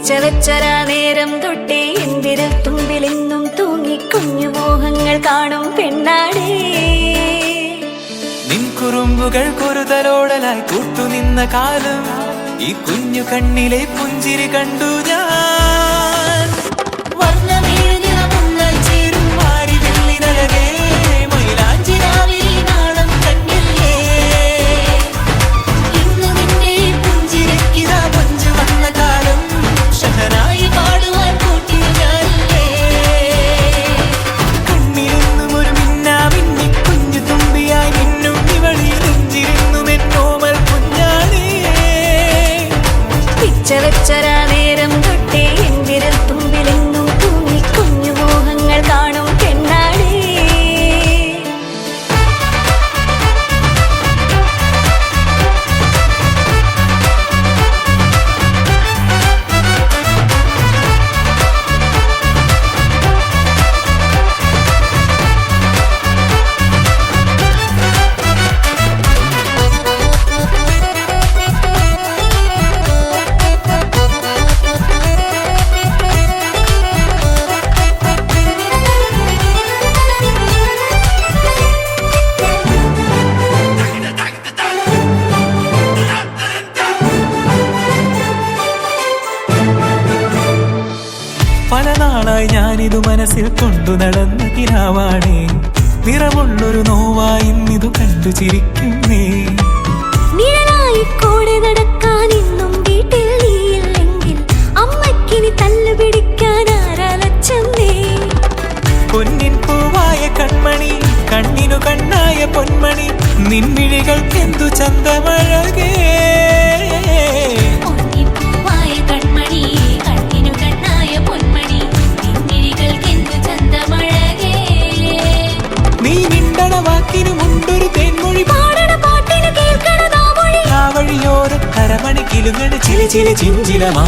പിച്ചവച്ചരാ നേരം തൊട്ടേ എന്തിരൽ തുമ്പിലെന്നും തൂങ്ങി കുഞ്ഞു മോഹങ്ങൾ കാണും പെണ്ണാടേ. നിൻ കുറുമ്പുകൾ കുറുതലോടലായി കൂട്ടുനിന്ന കാലം ഈ കുഞ്ഞു കണ്ണിലെ പുഞ്ചിരി കണ്ടു ഞാൻ. ചേരും മാറി വെള്ളിനഴകേ മൈലാഞ്ചിരാവിൽ നാളം കണ്ണില്ലേ. ഇന്ന് നിന്റെ പുഞ്ചിരിക്കിതാ പഞ്ചു വന്ന കാലം ഷഹനായി പാടുവാൻ കൂട്ടി ഞാനില്ലേ. കണ്ണിലെന്നും ഒരു മിന്നാ മിന്നി കുഞ്ഞു തുമ്പിയായി മിന്നും ഇവളിൽ നെഞ്ചിരുന്നും എന്നോമൽ കുഞ്ഞാണേ. പിച്ചവച്ചരാ നേരം തൊട്ടേ എന്തിരൽ തുമ്പിലെന്നും തൂങ്ങി കുഞ്ഞു മോഹങ്ങൾ കാണും പെണ്ണാടേ. പല നാളായി ഞാനിതു മനസ്സിൽ കൊണ്ടു നടന്ന കിനാവാണേ. നിറമുള്ളൊരു നോവായി ഇന്നിതു കണ്ടു ചിരിക്കുന്നേ. നിഴലായി കൂടെ നടക്കാൻ ഇന്നും വീട്ടിൽ നീയില്ലെങ്കിൽ അമ്മക്കിനി തല്ലു പിടിക്കാൻ ആരാലച്ചമ്മേ. പൊന്നിൻ പൂവായ കൺമണി കണ്ണിനു കണ്ണായ പൊന്മണി നിൻമിഴികൾക്കെന്തു ചന്തമഴകേ. നീ മിണ്ടണ വാക്കിനു മുണ്ടൊരു തേൻമൊഴി പാടണ പാട്ടിനു കേൾക്കണതാ മൊഴി. ആ വഴിയോര കരമണി കിലുങ്ങണ ചില ചില ചിഞ്ചിലമാ.